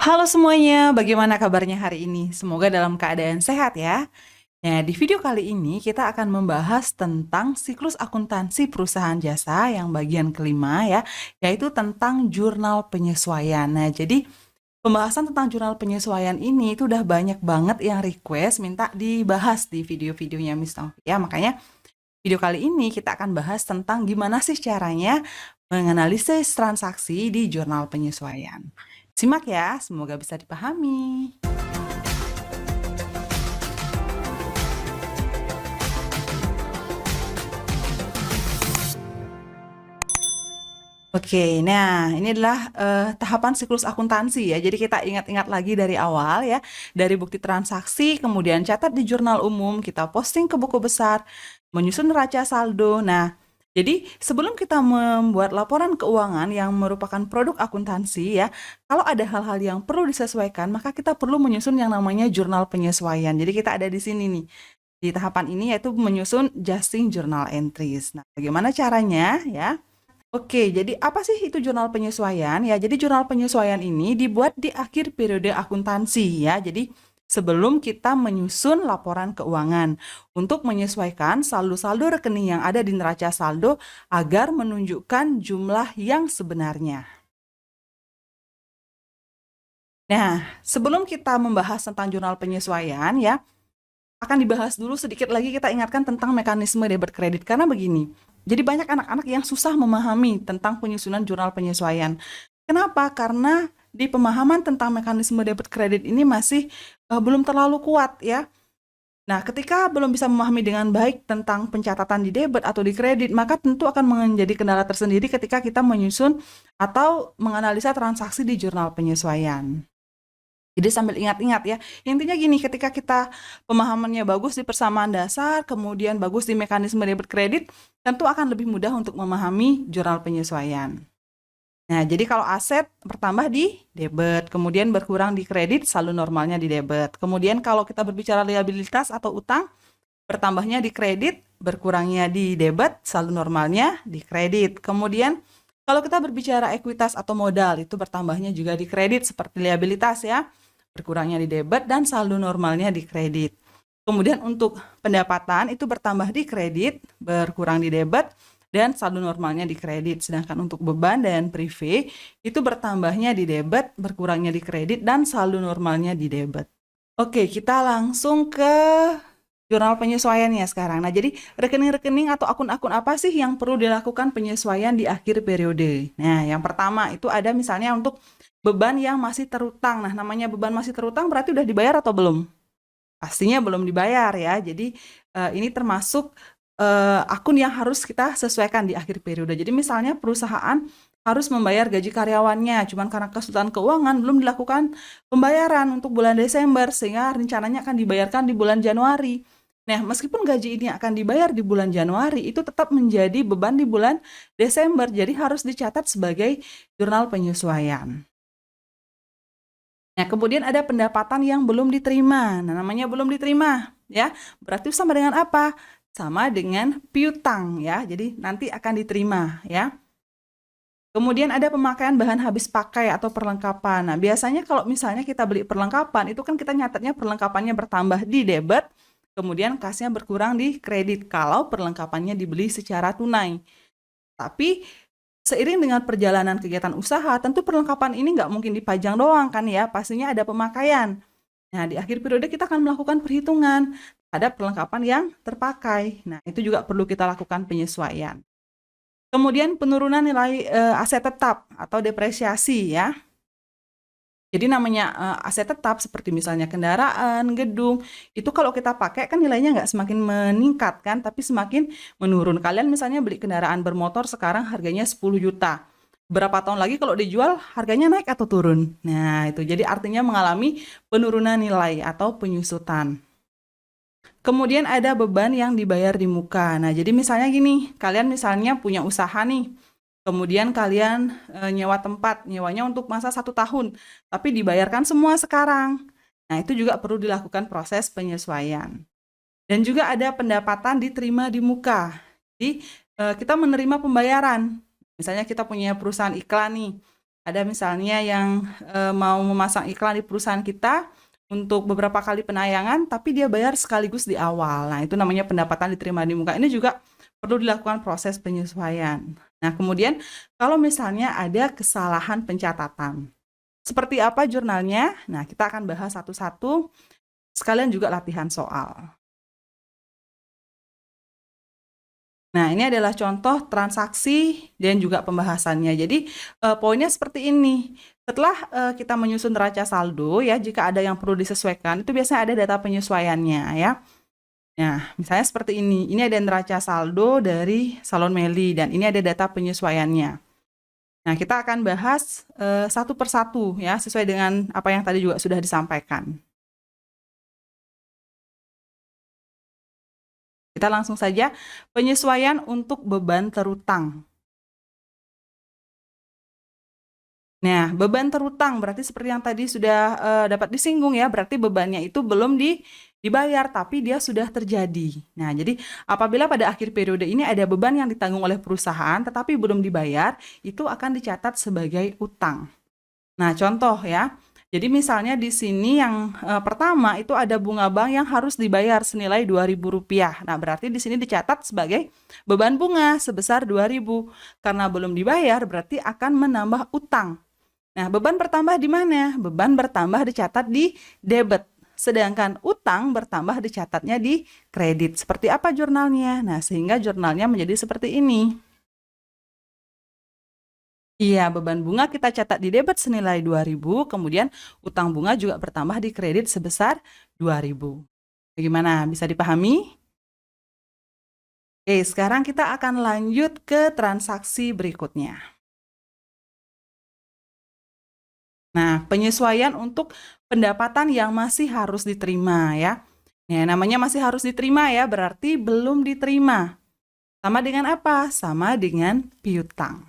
Halo semuanya, bagaimana kabarnya hari ini? Semoga dalam keadaan sehat ya. Nah, di video kali ini kita akan membahas tentang siklus akuntansi perusahaan jasa yang bagian kelima ya, yaitu tentang jurnal penyesuaian. Nah, jadi pembahasan tentang jurnal penyesuaian ini itu udah banyak banget yang request minta dibahas di video-videonya Miss Novi ya. Makanya video kali ini kita akan bahas tentang gimana sih caranya menganalisis transaksi di jurnal penyesuaian. Simak ya, semoga bisa dipahami. Oke, nah ini adalah tahapan siklus akuntansi ya. Jadi kita ingat-ingat lagi dari awal ya, dari bukti transaksi, kemudian catat di jurnal umum, kita posting ke buku besar, menyusun neraca saldo. Nah, jadi sebelum kita membuat laporan keuangan yang merupakan produk akuntansi ya, kalau ada hal-hal yang perlu disesuaikan, maka kita perlu menyusun yang namanya jurnal penyesuaian. Jadi kita ada di sini nih. Di tahapan ini yaitu menyusun Justing Journal Entries. Nah, bagaimana caranya ya? Oke, jadi apa sih itu jurnal penyesuaian? Ya, jadi jurnal penyesuaian ini dibuat di akhir periode akuntansi ya. Jadi sebelum kita menyusun laporan keuangan untuk menyesuaikan saldo-saldo rekening yang ada di neraca saldo agar menunjukkan jumlah yang sebenarnya. Nah, sebelum kita membahas tentang jurnal penyesuaian ya, akan dibahas dulu sedikit lagi kita ingatkan tentang mekanisme debit kredit karena begini. Jadi banyak anak-anak yang susah memahami tentang penyusunan jurnal penyesuaian. Kenapa? Karena di pemahaman tentang mekanisme debit kredit ini masih belum terlalu kuat ya. Nah, ketika belum bisa memahami dengan baik tentang pencatatan di debit atau di kredit, maka tentu akan menjadi kendala tersendiri ketika kita menyusun atau menganalisa transaksi di jurnal penyesuaian. Jadi sambil ingat-ingat ya, intinya gini, ketika kita pemahamannya bagus di persamaan dasar, kemudian bagus di mekanisme debit kredit, tentu akan lebih mudah untuk memahami jurnal penyesuaian. Nah, jadi kalau aset bertambah di debit, kemudian berkurang di kredit, saldo normalnya di debit. Kemudian kalau kita berbicara liabilitas atau utang, bertambahnya di kredit, berkurangnya di debit, saldo normalnya di kredit. Kemudian kalau kita berbicara ekuitas atau modal, itu bertambahnya juga di kredit seperti liabilitas ya, berkurangnya di debit dan saldo normalnya di kredit. Kemudian untuk pendapatan itu bertambah di kredit, berkurang di debit, dan saldo normalnya di kredit. Sedangkan untuk beban dan prive itu bertambahnya di debit, berkurangnya di kredit, dan saldo normalnya di debit. Oke, kita langsung ke jurnal penyesuaiannya sekarang. Nah, jadi rekening-rekening atau akun-akun apa sih yang perlu dilakukan penyesuaian di akhir periode? Nah, yang pertama itu ada misalnya untuk beban yang masih terutang. Nah, namanya beban masih terutang berarti udah dibayar atau belum? Pastinya belum dibayar ya. Jadi ini termasuk akun yang harus kita sesuaikan di akhir periode. Jadi misalnya perusahaan harus membayar gaji karyawannya, cuman karena kesulitan keuangan belum dilakukan pembayaran untuk bulan Desember sehingga rencananya akan dibayarkan di bulan Januari. Nah, meskipun gaji ini akan dibayar di bulan Januari, itu tetap menjadi beban di bulan Desember. Jadi harus dicatat sebagai jurnal penyesuaian. Nah, kemudian ada pendapatan yang belum diterima. Nah, namanya belum diterima, ya. Berarti sama dengan apa? Sama dengan piutang, ya. Jadi nanti akan diterima, ya. Kemudian ada pemakaian bahan habis pakai atau perlengkapan. Nah, biasanya kalau misalnya kita beli perlengkapan, itu kan kita nyatetnya perlengkapannya bertambah di debit, kemudian kasnya berkurang di kredit kalau perlengkapannya dibeli secara tunai. Tapi seiring dengan perjalanan kegiatan usaha, tentu perlengkapan ini nggak mungkin dipajang doang kan ya, pastinya ada pemakaian. Nah, di akhir periode kita akan melakukan perhitungan terhadap perlengkapan yang terpakai. Nah, itu juga perlu kita lakukan penyesuaian. Kemudian penurunan nilai aset tetap atau depresiasi ya. Jadi namanya aset tetap seperti misalnya kendaraan, gedung, itu kalau kita pakai kan nilainya nggak semakin meningkat kan, tapi semakin menurun. Kalian misalnya beli kendaraan bermotor sekarang harganya 10 juta. Berapa tahun lagi kalau dijual harganya naik atau turun? Nah itu jadi artinya mengalami penurunan nilai atau penyusutan. Kemudian ada beban yang dibayar di muka. Nah jadi misalnya gini, kalian misalnya punya usaha nih, kemudian kalian nyewa tempat, nyewanya untuk masa 1 tahun, tapi dibayarkan semua sekarang. Nah, itu juga perlu dilakukan proses penyesuaian. Dan juga ada pendapatan diterima di muka. Jadi, kita menerima pembayaran. Misalnya kita punya perusahaan iklan nih, Ada misalnya yang mau memasang iklan di perusahaan kita untuk beberapa kali penayangan, tapi dia bayar sekaligus di awal. Nah, itu namanya pendapatan diterima di muka. Ini juga perlu dilakukan proses penyesuaian. Nah, kemudian kalau misalnya ada kesalahan pencatatan, seperti apa jurnalnya? Nah, kita akan bahas satu-satu, sekalian juga latihan soal. Nah, ini adalah contoh transaksi dan juga pembahasannya. Jadi, poinnya seperti ini. Setelah kita menyusun neraca saldo, ya, jika ada yang perlu disesuaikan, itu biasanya ada data penyesuaiannya, ya. Nah, misalnya seperti ini. Ini ada neraca saldo dari Salon Meli, dan ini ada data penyesuaiannya. Nah, kita akan bahas satu persatu, ya, sesuai dengan apa yang tadi juga sudah disampaikan. Kita langsung saja, penyesuaian untuk beban terutang. Nah, beban terutang berarti seperti yang tadi sudah dapat disinggung, ya, berarti bebannya itu belum dibayar, tapi dia sudah terjadi. Nah, jadi apabila pada akhir periode ini ada beban yang ditanggung oleh perusahaan tetapi belum dibayar, itu akan dicatat sebagai utang. Nah, contoh, ya. Jadi misalnya di sini yang pertama itu ada bunga bank yang harus dibayar senilai Rp2.000. Nah, berarti di sini dicatat sebagai beban bunga sebesar 2.000. Karena belum dibayar berarti akan menambah utang. Nah, beban bertambah di mana? Beban bertambah dicatat di debit. Sedangkan utang bertambah dicatatnya di kredit. Seperti apa jurnalnya? Nah, sehingga jurnalnya menjadi seperti ini. Iya, beban bunga kita catat di debit senilai 2.000, kemudian utang bunga juga bertambah di kredit sebesar 2.000. Bagaimana? Bisa dipahami? Oke, sekarang kita akan lanjut ke transaksi berikutnya. Nah, penyesuaian untuk pendapatan yang masih harus diterima, ya. Nah, namanya masih harus diterima, ya, berarti belum diterima. Sama dengan apa? Sama dengan piutang.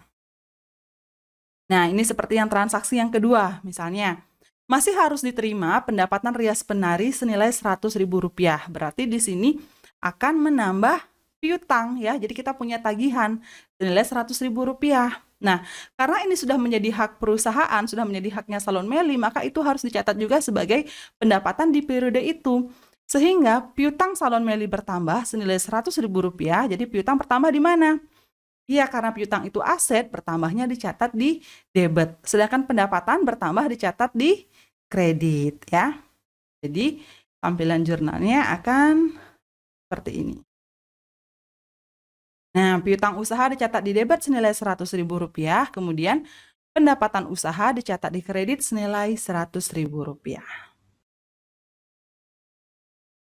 Nah, ini seperti yang transaksi yang kedua, misalnya. Masih harus diterima pendapatan rias penari senilai Rp100.000. Berarti di sini akan menambah piutang, ya. Jadi kita punya tagihan senilai Rp100.000. Nah, karena ini sudah menjadi hak perusahaan, sudah menjadi haknya Salon Meli, maka itu harus dicatat juga sebagai pendapatan di periode itu. Sehingga piutang Salon Meli bertambah senilai Rp100.000. Jadi piutang bertambah di mana? Iya, karena piutang itu aset, bertambahnya dicatat di debit. Sedangkan pendapatan bertambah dicatat di kredit, ya. Jadi tampilan jurnalnya akan seperti ini. Nah, piutang usaha dicatat di debit senilai Rp100.000, kemudian pendapatan usaha dicatat di kredit senilai Rp100.000.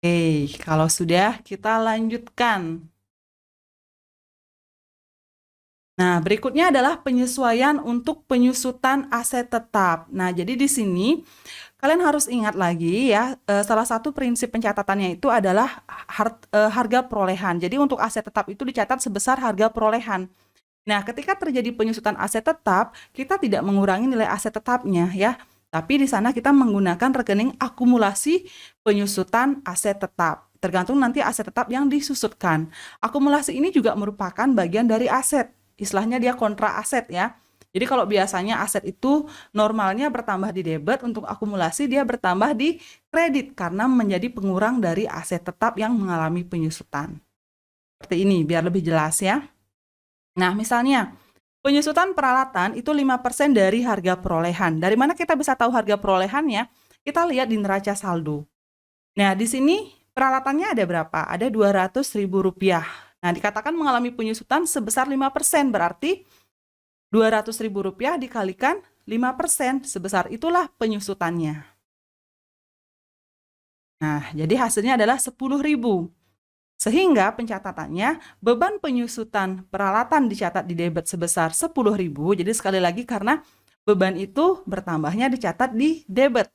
Oke, kalau sudah kita lanjutkan. Nah, berikutnya adalah penyesuaian untuk penyusutan aset tetap. Nah, jadi di sini kalian harus ingat lagi, ya, salah satu prinsip pencatatannya itu adalah harga perolehan. Jadi untuk aset tetap itu dicatat sebesar harga perolehan. Nah, ketika terjadi penyusutan aset tetap, kita tidak mengurangi nilai aset tetapnya, ya. Tapi di sana kita menggunakan rekening akumulasi penyusutan aset tetap. Tergantung nanti aset tetap yang disusutkan. Akumulasi ini juga merupakan bagian dari aset. Istilahnya dia kontra aset, ya. Jadi kalau biasanya aset itu normalnya bertambah di debit, untuk akumulasi dia bertambah di kredit karena menjadi pengurang dari aset tetap yang mengalami penyusutan. Seperti ini, biar lebih jelas, ya. Nah, misalnya penyusutan peralatan itu 5% dari harga perolehan. Dari mana kita bisa tahu harga perolehannya? Kita lihat di neraca saldo. Nah, di sini peralatannya ada berapa? Ada Rp200.000. Nah, dikatakan mengalami penyusutan sebesar 5%, berarti Rp200.000 dikalikan 5%, sebesar itulah penyusutannya. Nah, jadi hasilnya adalah 10.000. Sehingga pencatatannya, beban penyusutan peralatan dicatat di debit sebesar 10.000. Jadi sekali lagi karena beban itu bertambahnya dicatat di debit.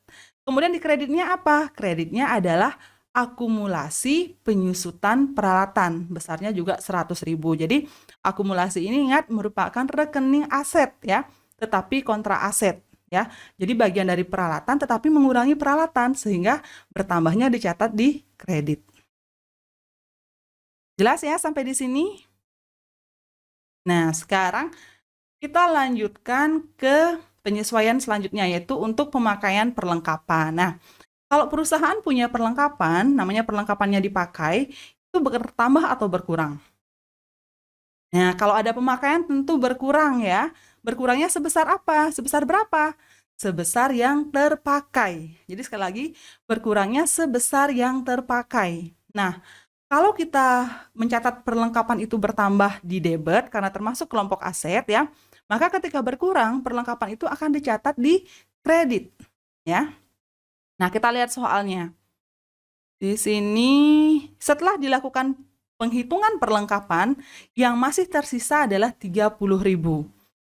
Kemudian di kreditnya apa? Kreditnya adalah akumulasi penyusutan peralatan, besarnya juga 100.000. Jadi akumulasi ini ingat merupakan rekening aset, ya, tetapi kontra aset, ya. Jadi bagian dari peralatan tetapi mengurangi peralatan sehingga bertambahnya dicatat di kredit. Jelas, ya, sampai di sini? Nah, sekarang kita lanjutkan ke penyesuaian selanjutnya, yaitu untuk pemakaian perlengkapan. Nah, kalau perusahaan punya perlengkapan, namanya perlengkapannya dipakai, itu bertambah atau berkurang. Nah, kalau ada pemakaian tentu berkurang ya. Berkurangnya sebesar apa? Sebesar berapa? Sebesar yang terpakai. Jadi sekali lagi, berkurangnya sebesar yang terpakai. Nah, kalau kita mencatat perlengkapan itu bertambah di debit karena termasuk kelompok aset ya, maka ketika berkurang perlengkapan itu akan dicatat di kredit ya. Nah, kita lihat soalnya. Di sini setelah dilakukan penghitungan perlengkapan yang masih tersisa adalah 30.000.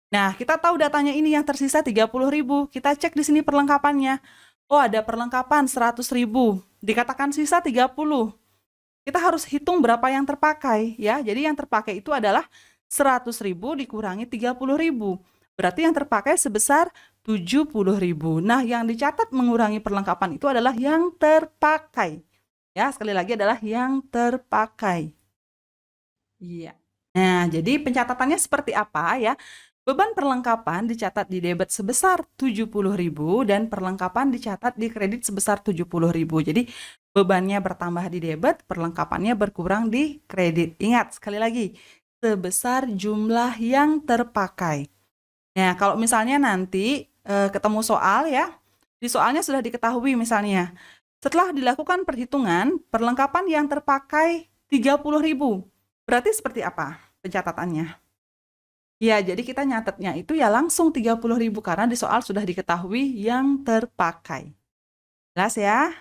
Nah, kita tahu datanya ini yang tersisa 30.000. Kita cek di sini perlengkapannya. Oh, ada perlengkapan 100.000. Dikatakan sisa 30. Kita harus hitung berapa yang terpakai ya. Jadi yang terpakai itu adalah 100.000 dikurangi 30.000. Berarti yang terpakai sebesar 70.000. Nah, yang dicatat mengurangi perlengkapan itu adalah yang terpakai. Ya, sekali lagi adalah yang terpakai. Iya. Nah, jadi pencatatannya seperti apa ya? Beban perlengkapan dicatat di debit sebesar 70.000 dan perlengkapan dicatat di kredit sebesar 70.000. Jadi bebannya bertambah di debit, perlengkapannya berkurang di kredit. Ingat sekali lagi, sebesar jumlah yang terpakai. Nah, kalau misalnya nanti ketemu soal ya, di soalnya sudah diketahui misalnya, setelah dilakukan perhitungan, perlengkapan yang terpakai 30.000. Berarti seperti apa pencatatannya? Ya, jadi kita nyatetnya itu ya langsung 30.000 karena di soal sudah diketahui yang terpakai. Jelas ya?